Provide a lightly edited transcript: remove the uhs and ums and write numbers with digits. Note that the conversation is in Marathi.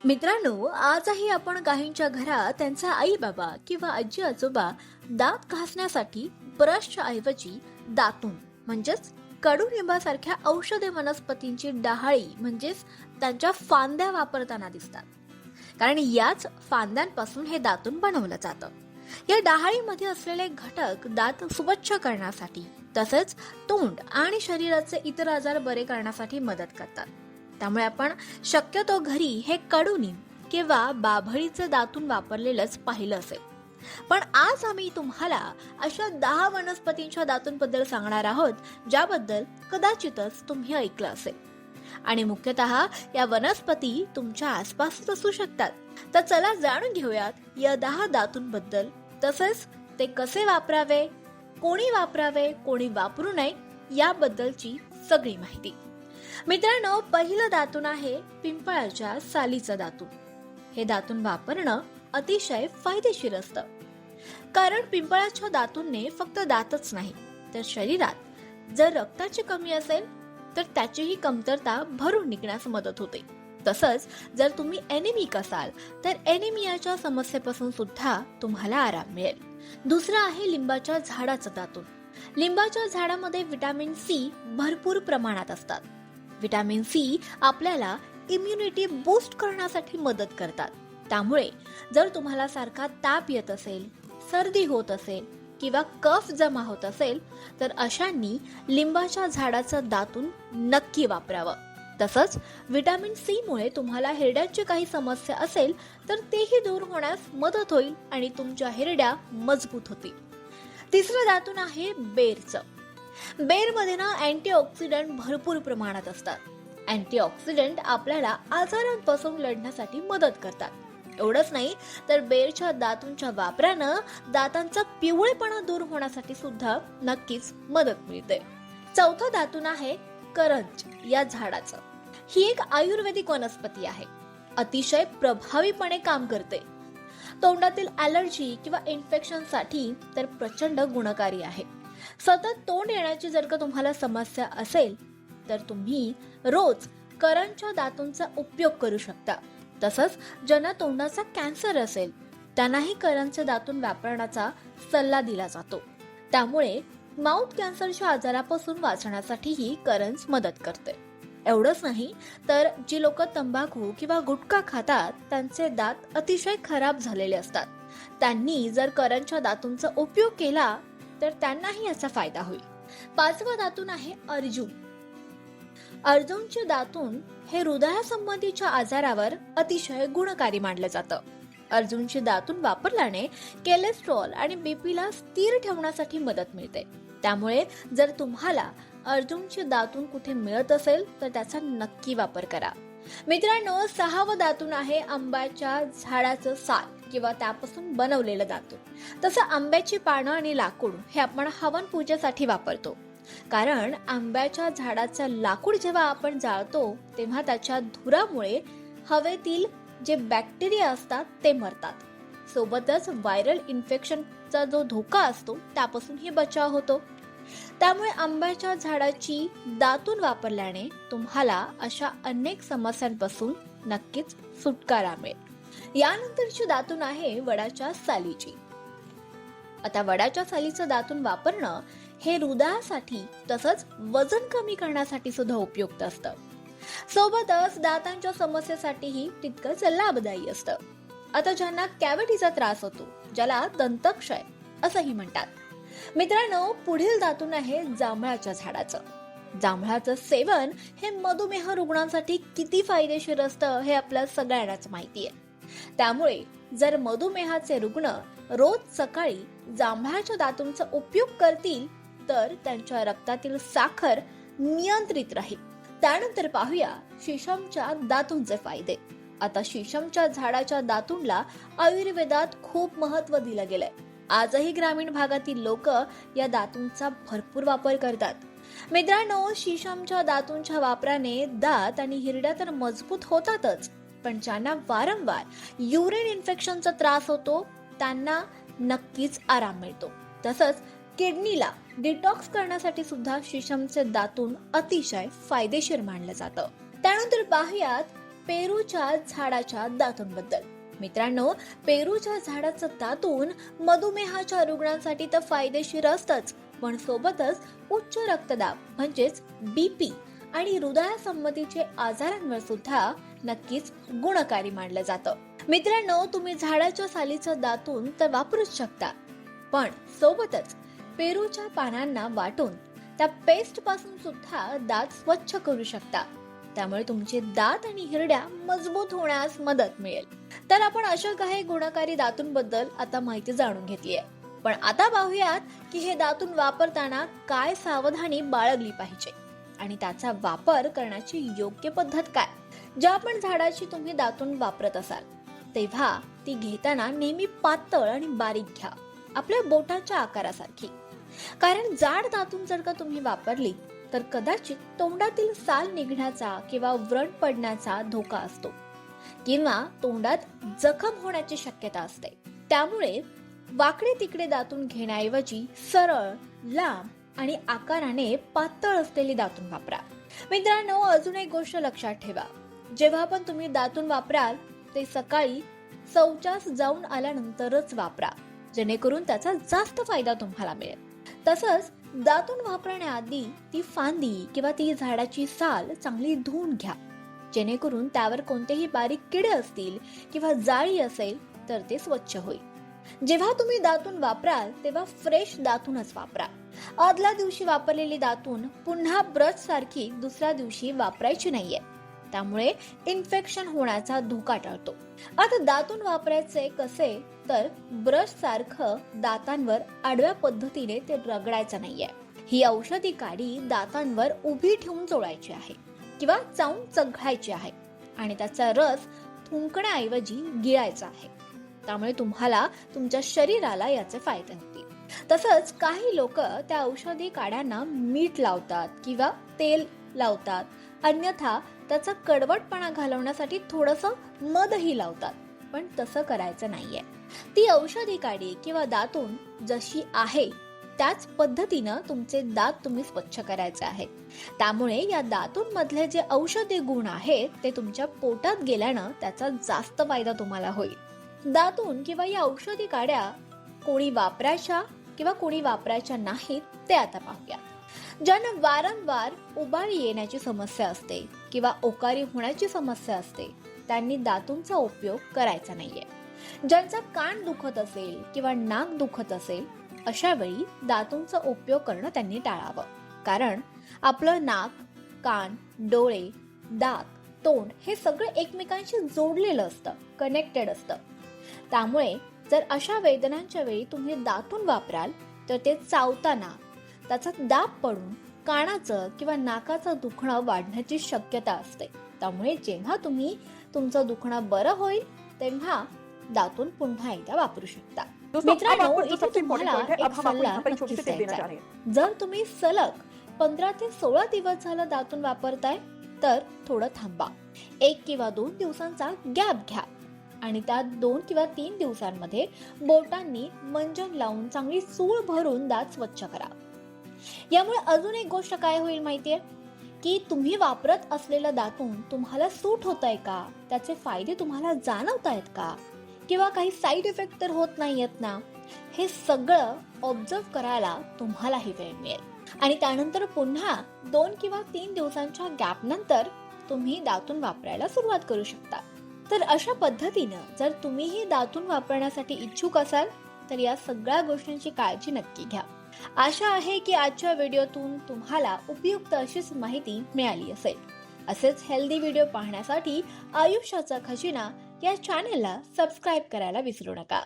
मित्रांनो, आजही आपण काहींच्या घरात त्यांचा आई बाबा किंवा आजी आजोबा दात घासण्यासाठी ब्रशच्या ऐवजी दातून म्हणजेच कडुलिंबासारख्या औषधी वनस्पतींची डहाळी म्हणजेच त्यांच्या फांद्या वापरताना दिसतात. कारण याच फांद्यांपासून हे दातून बनवलं जातं. या डहाळीमध्ये असलेले घटक दात स्वच्छ करण्यासाठी तसेच तोंड आणि शरीराचे इतर आजार बरे करण्यासाठी मदत करतात. त्यामुळे आपण शक्यतो घरी हे कडुनिंब किंवा बाभळीचे दातून वापरलेलंच पाहिलं असेल. पण आज आम्ही तुम्हाला अशा 10 वनस्पतींच्या दातूंबद्दल सांगणार आहोत, ज्याबद्दल कदाचितच तुम्ही ऐकलं असेल. आणि मुख्यतः या वनस्पती तुमच्या आसपासच असू शकतात. तर चला जाणून घेऊयात या 10 दातूंबद्दल, तसेच ते कसे वापरावे, कोणी वापरू नये याबद्दलची सगळी माहिती. मित्रांनो, पहिलं दातून आहे पिंपळाच्या सालीचं दातून. हे दातून वापरणं अतिशय फायदेशीर असतं. कारण पिंपळाच्या दातूनने फक्त दातच नाही तर शरीरात जर रक्ताची कमी असेल तर त्याचीही कमतरता भरून निघण्यास मदत होते. तसंच जर तुम्ही एनिमिक असाल तर एनिमियाच्या समस्येपासून सुद्धा तुम्हाला आराम मिळेल. दुसरं आहे लिंबाच्या झाडाचं दातून. लिंबाच्या झाडामध्ये व्हिटॅमिन सी भरपूर प्रमाणात असतात. व्हिटॅमिन सी आपल्याला इम्युनिटी बूस्ट करण्यासाठी मदत करतात. त्यामुळे जर तुम्हाला सारखा ताप येत असेल, सर्दी होत असेल किंवा कफ जमा होत असेल तर अशांनी लिंबाच्या झाडाचं दातून नक्की वापरावं. तसंच व्हिटॅमिन सी मुळे तुम्हाला हिरड्यांची काही समस्या असेल तर तेही दूर होण्यास मदत होईल आणि तुमच्या हिरड्या मजबूत होतील. तिसरं दातून आहे बेरचं. बेरमध्ये अँटीऑक्सिडंट भरपूर प्रमाणात असतात. अँटीऑक्सिडंट आपल्याला आजारांपासून लढण्यासाठी मदत करतात. एवढंच नाही तर बेरच्या दातूंच्या वापरानं दातांचा पिवळेपणा दूर होण्यासाठी सुद्धा नक्कीच मदत मिळते. चौथं दातून आहे करंज या झाडाचं. ही एक आयुर्वेदिक वनस्पती आहे. अतिशय प्रभावीपणे काम करते. तोंडातील ॲलर्जी किंवा इन्फेक्शनसाठी तर प्रचंड गुणकारी आहे. सतत तोंड येण्याची जर का तुम्हाला समस्या असेल तर तुम्ही रोज करंजच्या दातूंचा उपयोग करू शकता. तसंच ज्यांना तोंडाचा कॅन्सर असेल त्यांनाही करंजचे दातून वापरण्याचा सल्ला दिला जातो. त्यामुळे माउथ कॅन्सरच्या आजारापासून वाचण्यासाठीही करंज मदत करते. एवढंच नाही तर जी लोक तंबाखू किंवा गुटखा खातात त्यांचे दात अतिशय खराब झालेले असतात. त्यांनी जर करंजच्या दातूंचा उपयोग केला तर त्यांनाही याचा फायदा होईल. पाचवं दातून आहे अर्जुन. अर्जुनचे दातून हे हृदयासंबंधीच्या आजारावर अतिशय गुणकारी मानलं जातं. अर्जुनचे दातून वापरल्याने कोलेस्ट्रॉल आणि बीपीला स्थिर ठेवण्यासाठी मदत मिळते. त्यामुळे जर तुम्हाला अर्जुनचे दातून कुठे मिळत असेल तर त्याचा नक्की वापर करा. मित्रांनो, सहावं दातून आहे आंब्याच्या झाडाचं साल किंवा त्यापासून बनवलेलं दातून. तसं आंब्याची पानं आणि लाकूड हे आपण हवन पूजेसाठी वापरतो. कारण आंब्याच्या झाडाचं लाकूड जेव्हा आपण जाळतो तेव्हा त्याच्या धुरामुळे हवेतील जे बॅक्टेरिया असतात ते मरतात. सोबतच व्हायरल इन्फेक्शनचा जो धोका असतो त्यापासूनही बचाव होतो. त्यामुळे आंब्याच्या झाडाची दातून वापरल्याने तुम्हाला अशा अनेक समस्यांपासून नक्कीच सुटकारा मिळेल. यानंतरची दातून आहे वडाच्या सालीची. आता वडाच्या सालीचं दातून वापरणं हे हृदयासाठी तसंच वजन कमी करण्यासाठी सुद्धा उपयुक्त असतं. सोबतच दातांच्या समस्येसाठीही तितकंच लाभदायी असतं. आता ज्यांना कॅव्हिटीचा त्रास होतो, ज्याला दंतक्षय असंही म्हणतात. मित्रांनो, पुढील दातून आहे जांभळाच्या झाडाचं. जांभळाचं सेवन हे मधुमेह रुग्णांसाठी किती फायदेशीर असतं हे आपल्या सगळ्यांनाच माहिती आहे. त्यामुळे जर मधुमेहाचे रुग्ण रोज सकाळी जांभळाच्या दातूंचा उपयोग करतील तर त्यांच्या रक्तातील साखर नियंत्रित राहील. त्यानंतर पाहूया शीशमच्या दातूंचे फायदे. आता शीशमच्या झाडाच्या दातूंला आयुर्वेदात खूप महत्त्व दिलं गेलंय. आजही ग्रामीण भागातील लोक या दातूंचा भरपूर वापर करतात. मित्रांनो, शीशमच्या दातूंच्या वापराने दात आणि हिरड्या तर मजबूत होतातच, पण ज्यांना वारंवार युरिन इन्फेक्शनचा त्रास होतो त्यांना नक्कीच आराम मिळतो. तसंच किडनीला डिटॉक्स करण्यासाठी सुद्धा शीशमचे दातून अतिशय फायदेशीर मानलं जातं. त्यानंतर पाहूयात पेरूच्या झाडाच्या दातूंबद्दल. मित्रांनो, पेरूच्या झाडाचं दातून मधुमेहाच्या रुग्णांसाठी तर फायदेशीर असतंच, पण सोबतच उच्च रक्तदाब म्हणजेच बीपी आणि हृदयासंबंधीचे आजारांवर सुद्धा नक्कीच गुणकारी मानलं जातं. मित्रांनो, तुम्ही झाडाच्या सालीचं दातून तर वापरूच शकता, पण सोबतच पेरूच्या पानांना वाटून त्या पेस्ट पासून सुद्धा दात स्वच्छ करू शकता. त्यामुळे तुमचे दात आणि हिरड्या मजबूत होण्यास मदत मिळेल. तर आपण अशा काही गुणकारी दातूंबद्दल आता माहिती जाणून घेतली आहे. पण आता पाहूयात की हे दातून वापरताना काय सावधानी बाळगली पाहिजे आणि त्याचा वापर करण्याची योग्य पद्धत काय. ज्या पण झाडाची तुम्ही दातून वापरत असाल तेव्हा ती घेताना नेहमी पातळ आणि बारीक घ्या, आपल्या बोटाच्या आकारासारखी. कारण जाड दातून जर का तुम्ही वापरली तर कदाचित तोंडातील साल निघण्याचा किंवा व्रण पडण्याचा धोका असतो किंवा तोंडात जखम होण्याची शक्यता असते. त्यामुळे वाकडे तिकडे दातून घेण्याऐवजी सरळ, लांब आणि आकाराने पातळ असलेली दातून वापरा. मित्रांनो, अजून एक गोष्ट लक्षात ठेवा, जेव्हा पण तुम्ही दातून वापराल ते सकाळी शौचास जाऊन आल्यानंतरच वापरा, जेणेकरून त्याचा जास्त फायदा तुम्हाला मिळेल. तसंच दातून वापरण्याआधी ती फांदी किंवा ती झाडाची साल चांगली धुवून घ्या, जेणेकरून त्यावर कोणतेही बारीक किडे असतील किंवा जाळी असेल तर ते स्वच्छ होईल. जेव्हा तुम्ही दातून वापराल तेव्हा फ्रेश दातूनच वापरा. आदल्या दिवशी वापरलेली दातून पुन्हा ब्रश सारखी दुसऱ्या दिवशी वापरायची नाहीये, त्यामुळे इन्फेक्शन होण्याचा धोका टळतो. आता दातून वापरायचे कसे, तर ब्रश सारखं दातांवर आडव्या पद्धतीने ते रगडायचं नाहीये. ही औषधी काडी दातांवर उभी ठेवून चोळायची आहे किंवा चावून चघळायची आहे आणि त्याचा रस थुंकण्याऐवजी गिळायचा आहे. त्यामुळे तुम्हाला तुमच्या शरीराला याचे फायदे होतील. तसंच काही लोक त्या औषधी काड्यांना मीठ लावतात किंवा तेल लावतात, अन्यथा त्याचा कडवटपणा घालवण्यासाठी थोडंसं मधही लावतात, पण तसं करायचं नाहीये. ती औषधी काडी किंवा दातून जशी आहे त्याच पद्धतीनं तुमचे दात तुम्ही स्वच्छ करायचे आहेत. त्यामुळे या दातून मधले जे औषधी गुण आहेत ते तुमच्या पोटात गेल्यानं त्याचा जास्त फायदा तुम्हाला होईल. दातून किंवा या औषधी काड्या कोणी वापरायच्या किंवा कोणी वापरायच्या नाहीत ते आता पाहूया. ज्यांना वारंवार उबाळी येण्याची समस्या असते किंवा ओकारी होण्याची समस्या असते त्यांनी दातूंचा उपयोग करायचा नाहीये. ज्यांचा कान दुखत असेल किंवा नाक दुखत असेल अशा वेळी दातूंचा उपयोग करणं त्यांनी टाळावं. कारण आपलं नाक, कान, डोळे, दात, तोंड हे सगळं एकमेकांशी जोडलेलं असतं, कनेक्टेड असतं. त्यामुळे जर अशा वेदनांच्या वेळी तुम्ही दातून वापराल तर ते चावताना त्याचा दाब पडून कानाचं किंवा नाकाचं दुखणं वाढण्याची शक्यता असते. त्यामुळे जेव्हा तुम्ही तुमचं दुखणं बरं होईल तेव्हा दातून पुन्हा एकदा वापरू शकता. मित्रांनो, इथे तुम्हाला एक सल्ला नक्कीच द्यायचा आहे. जर तुम्ही सलग 15 ते 16 दिवस झालं दातून वापरताय तर थोडं थांबा. 1 किंवा 2 दिवसांचा गॅप घ्या आणि त्या 2 किंवा 3 दिवसांमध्ये बोटांनी मंजन लावून चांगली सूळ भरून दात स्वच्छ करा. यामुळे अजून एक गोष्ट काय होईल माहितीये की तुम्ही वापरत असलेलं दातून तुम्हाला सूट होतंय का, त्याचे फायदे तुम्हाला जाणवत आहेत का, किंवा काही साईड इफेक्ट तर होत नाहीयेत ना, हे सगळं ऑब्झर्व करायला तुम्हालाही वेळ मिळेल. आणि त्यानंतर पुन्हा 2 किंवा 3 दिवसांच्या गॅप नंतर तुम्ही दातून वापरायला सुरुवात करू शकता. तर अशा पद्धतीनं जर तुम्हीही दातून वापरण्यासाठी इच्छुक असाल तर या सगळ्या गोष्टींची काळजी नक्की घ्या. आशा आहे की आजच्या व्हिडिओतून तुम्हाला उपयुक्त अशीच माहिती मिळाली असेल. असेच हेल्दी व्हिडिओ पाहण्यासाठी आयुष्याचा खजिना या चॅनेलला सबस्क्राईब करायला विसरू नका.